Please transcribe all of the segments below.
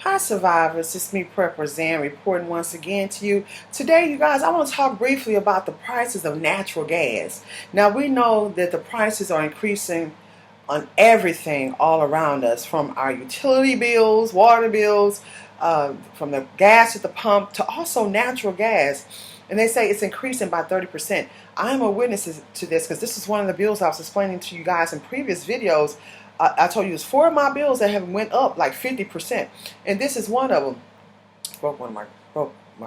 Hi survivors, it's me Prepper Zan reporting once again to you. Today you guys, I want to talk briefly about the prices of natural gas. Now we know that the prices are increasing on everything all around us, from our utility bills, water bills, from the gas at the pump to also natural gas. And they say it's increasing by 30%. I am a witness to this because this is one of the bills I was explaining to you guys in previous videos. I told you it's 4 of my bills that have went up like 50%, and this is one of them. Broke my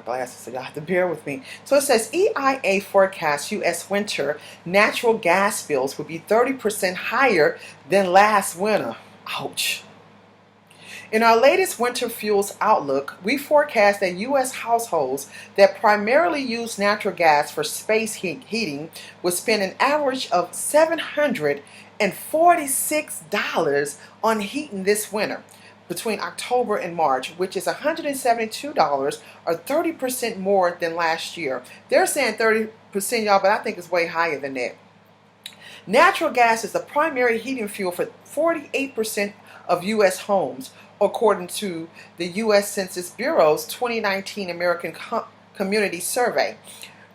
glasses, so y'all have to bear with me. So it says EIA forecasts U.S. winter natural gas bills will be 30% higher than last winter. Ouch. In our latest winter fuels outlook, we forecast that U.S. households that primarily use natural gas for space heating will spend an average of $746 on heating this winter between October and March, which is $172 or 30% more than last year. They're saying 30%, y'all, but I think it's way higher than that. Natural gas is the primary heating fuel for 48% of U.S. homes, according to the U.S. Census Bureau's 2019 American Community Survey.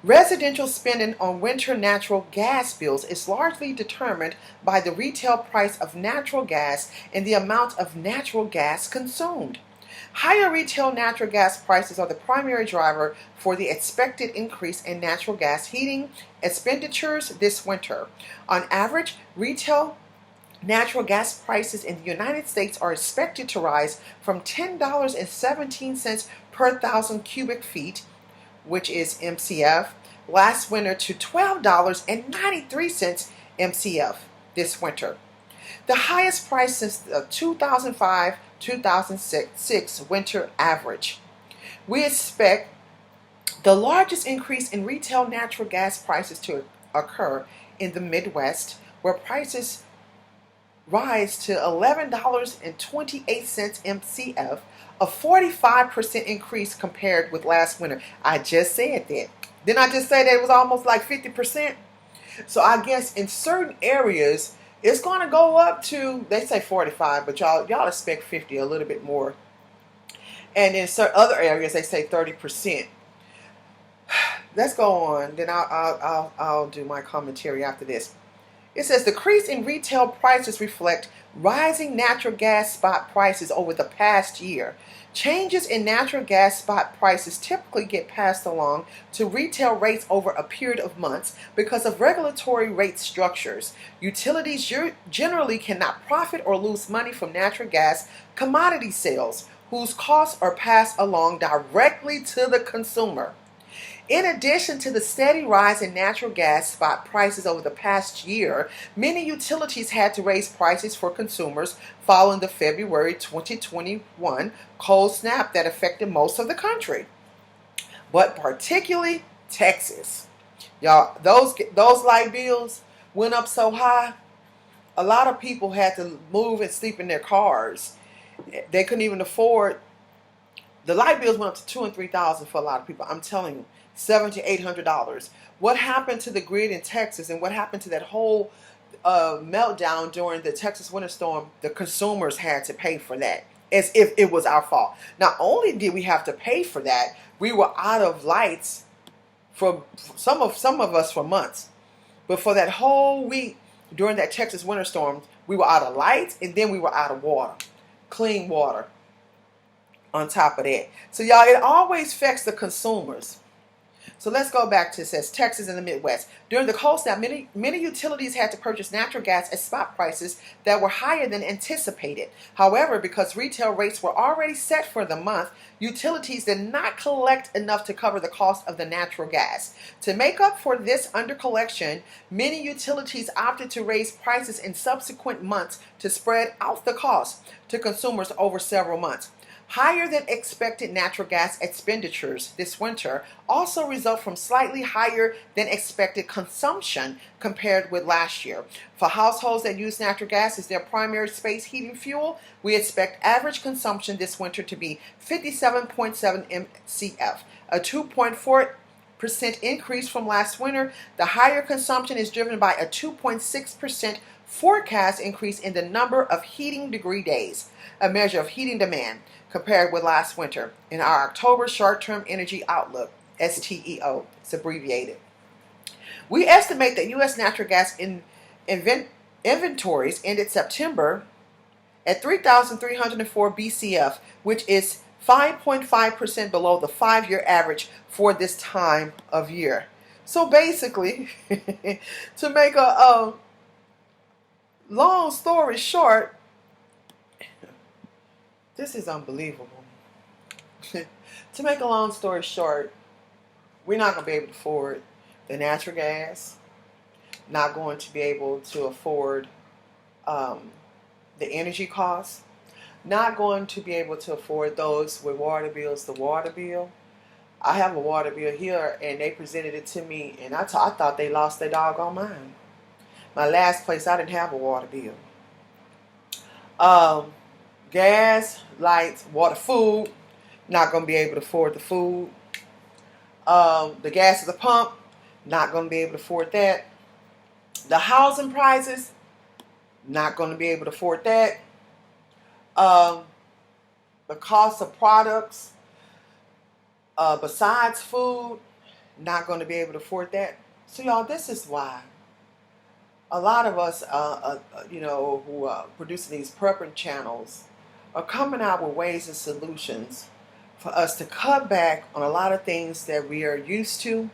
Residential spending on winter natural gas bills is largely determined by the retail price of natural gas and the amount of natural gas consumed. Higher retail natural gas prices are the primary driver for the expected increase in natural gas heating expenditures this winter. On average, retail natural gas prices in the United States are expected to rise from $10.17 per thousand cubic feet, which is MCF, last winter to $12.93 MCF this winter, the highest price since the 2005-2006 winter average. We expect the largest increase in retail natural gas prices to occur in the Midwest, where prices rise to $11.28 MCF, a 45% increase compared with last winter. I just said that. Didn't I just say that it was almost like 50%? So I guess in certain areas, it's going to go up to, they say 45, but y'all expect 50, a little bit more. And in certain other areas, they say 30%. Let's go on. Then I'll do my commentary after this. It says the increase in retail prices reflect rising natural gas spot prices over the past year. Changes in natural gas spot prices typically get passed along to retail rates over a period of months because of regulatory rate structures. Utilities generally cannot profit or lose money from natural gas commodity sales, whose costs are passed along directly to the consumer. In addition to the steady rise in natural gas spot prices over the past year, many utilities had to raise prices for consumers following the February 2021 cold snap that affected most of the country, but particularly Texas. Y'all, those light bills went up so high, a lot of people had to move and sleep in their cars. They couldn't even afford. The light bills went up to $2,000 and $3,000 for a lot of people. I'm telling you. $700 to $800. What happened to the grid in Texas, and what happened to that whole meltdown during the Texas winter storm? The consumers had to pay for that, as if it was our fault. Not only did we have to pay for that, we were out of lights for some of us for months. But for that whole week during that Texas winter storm, we were out of lights, and then we were out of water, clean water. On top of that, so y'all, it always affects the consumers. So let's go back to, it says Texas and the Midwest. During the cold snap, many utilities had to purchase natural gas at spot prices that were higher than anticipated. However, because retail rates were already set for the month, utilities did not collect enough to cover the cost of the natural gas. To make up for this undercollection, many utilities opted to raise prices in subsequent months to spread out the cost to consumers over several months. Higher than expected natural gas expenditures this winter also result from slightly higher than expected consumption compared with last year. For households that use natural gas as their primary space heating fuel, we expect average consumption this winter to be 57.7 MCF, a 2.4% increase from last winter. The higher consumption is driven by a 2.6% forecast increase in the number of heating degree days, a measure of heating demand. compared with last winter in our October short-term energy outlook, STEO, it's abbreviated. We estimate that U.S. natural gas inventories ended September at 3,304 BCF, which is 5.5% below the 5-year average for this time of year. So basically, to make a long story short, this is unbelievable. To make a long story short, we're not going to be able to afford the natural gas, not going to be able to afford the energy costs, not going to be able to afford those with water bills, the water bill. I have a water bill here, and they presented it to me, and I thought they lost their doggone mind. My last place, I didn't have a water bill. Gas, lights, water, food, not going to be able to afford the food. The gas at the pump, not going to be able to afford that. The housing prices, not going to be able to afford that. The cost of products, besides food, not going to be able to afford that. So y'all, this is why a lot of us, who are producing these prepping channels, are coming out with ways and solutions for us to cut back on a lot of things that we are used to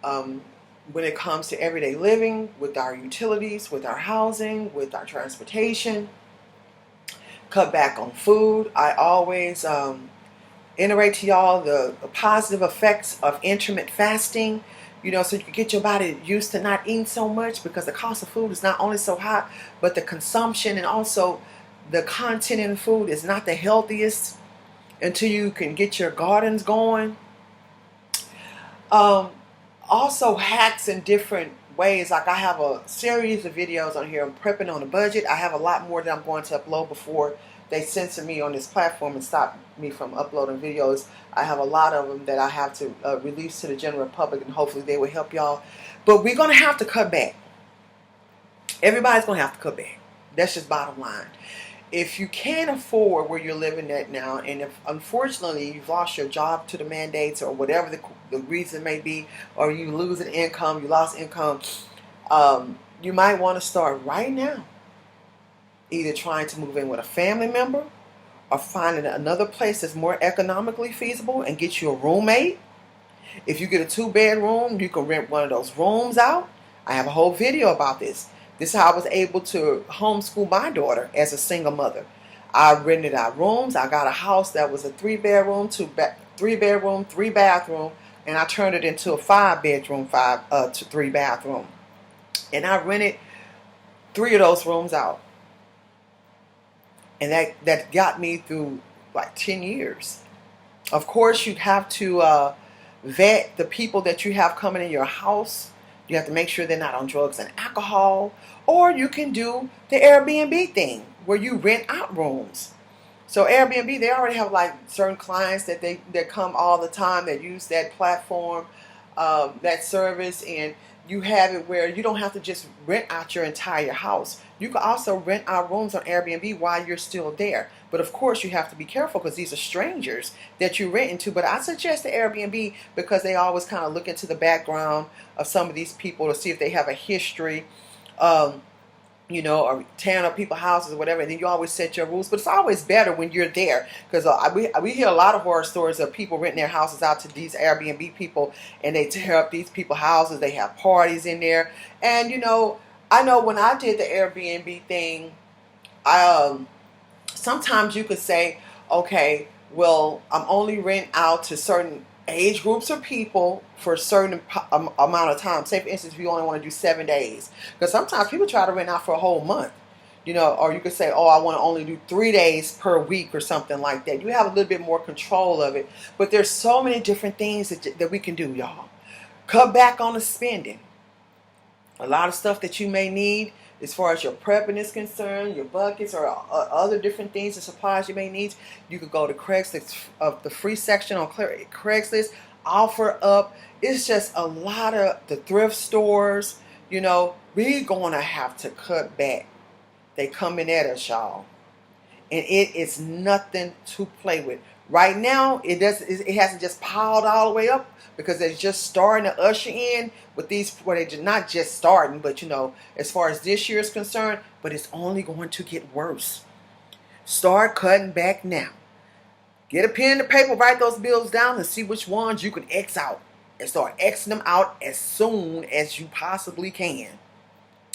when it comes to everyday living, with our utilities, with our housing, with our transportation. Cut back on food. I always iterate to y'all the positive effects of intermittent fasting, so you can get your body used to not eating so much, because the cost of food is not only so high, but the consumption and also the content in food is not the healthiest until you can get your gardens going. Also hacks in different ways. Like I have a series of videos on here. I'm prepping on a budget. I have a lot more that I'm going to upload before they censor me on this platform and stop me from uploading videos. I have a lot of them that I have to release to the general public, and hopefully they will help y'all. But we're going to have to cut back. Everybody's going to have to cut back. That's just bottom line. If you can't afford where you're living at now, and if unfortunately you've lost your job to the mandates or whatever the reason may be, or you lose an income, you lost income, you might want to start right now. Either trying to move in with a family member, or finding another place that's more economically feasible and get you a roommate. If you get a 2-bedroom, you can rent one of those rooms out. I have a whole video about this. This is how I was able to homeschool my daughter as a single mother. I rented out rooms. I got a house that was a 3-bedroom, 3-bathroom, and I turned it into a 5-bedroom, 3-bathroom. And I rented 3 of those rooms out. And that got me through like 10 years. Of course, you'd have to vet the people that you have coming in your house. You have to make sure they're not on drugs and alcohol. Or you can do the Airbnb thing where you rent out rooms. So Airbnb, they already have like certain clients that come all the time that use that platform, that service, and you have it where you don't have to just rent out your entire house. You can also rent out rooms on Airbnb while you're still there. But of course you have to be careful because these are strangers that you rent into. But I suggest the Airbnb because they always kind of look into the background of some of these people to see if they have a history, or tearing up people's houses or whatever. And then you always set your rules. But it's always better when you're there, because we hear a lot of horror stories of people renting their houses out to these Airbnb people, and they tear up these people's houses. They have parties in there. And, I know when I did the Airbnb thing, sometimes you could say, okay, well, I'm only renting out to certain age groups of people for a certain amount of time. Say, for instance, if you only want to do 7 days. Because sometimes people try to rent out for a whole month. Or you could say, oh, I want to only do 3 days per week or something like that. You have a little bit more control of it. But there's so many different things that we can do, y'all. Cut back on the spending. A lot of stuff that you may need as far as your prepping is concerned, your buckets or other different things and supplies you may need. You could go to Craigslist, the free section on Craigslist, offer up. It's just a lot of the thrift stores. We're going to have to cut back. They coming at us, y'all. and it is nothing to play with. Right now, it hasn't just piled all the way up because they're just starting to usher in with these. Well, they're not just starting, but as far as this year is concerned, but it's only going to get worse. Start cutting back now. Get a pen and paper, write those bills down, and see which ones you can X out, and start Xing them out as soon as you possibly can.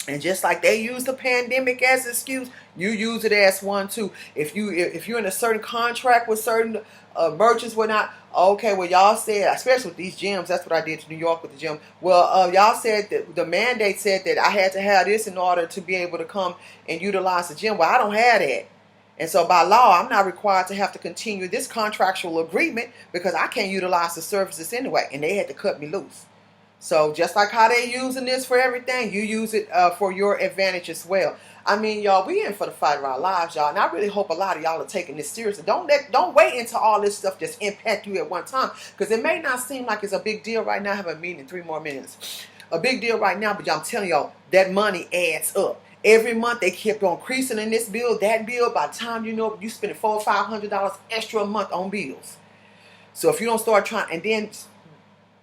And just like they use the pandemic as an excuse, you use it as one too. If you're in a certain contract with certain merchants, whatnot, okay, well y'all said, especially with these gyms, that's what I did to New York with the gym. Well, y'all said that the mandate said that I had to have this in order to be able to come and utilize the gym. Well, I don't have that. And so by law, I'm not required to have to continue this contractual agreement because I can't utilize the services anyway. And they had to cut me loose. So just like how they using this for everything, you use it for your advantage as well. I mean, y'all, we in for the fight of our lives, y'all. And I really hope a lot of y'all are taking this seriously. Don't wait until all this stuff just impact you at one time. Because it may not seem like it's a big deal right now. I have a meeting in 3 more minutes. A big deal right now, but I'm telling y'all, that money adds up. Every month they kept on increasing in this bill, that bill. By the time you know, you spending $400 or $500 extra a month on bills. So if you don't start trying, and then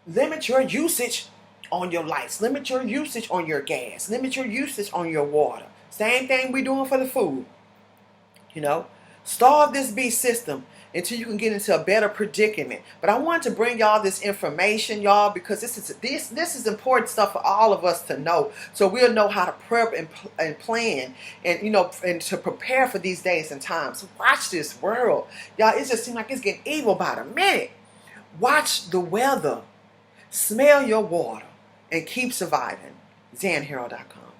limit your usage on your lights, limit your usage on your gas, limit your usage on your water. Same thing we doing for the food. Starve this beast system until you can get into a better predicament. But I wanted to bring y'all this information, y'all, because this is important stuff for all of us to know, so we'll know how to prep and plan, and and to prepare for these days and times. Watch this world, y'all. It just seems like it's getting evil by the minute. Watch the weather, smell your water, and keep surviving. ZanHerald.com.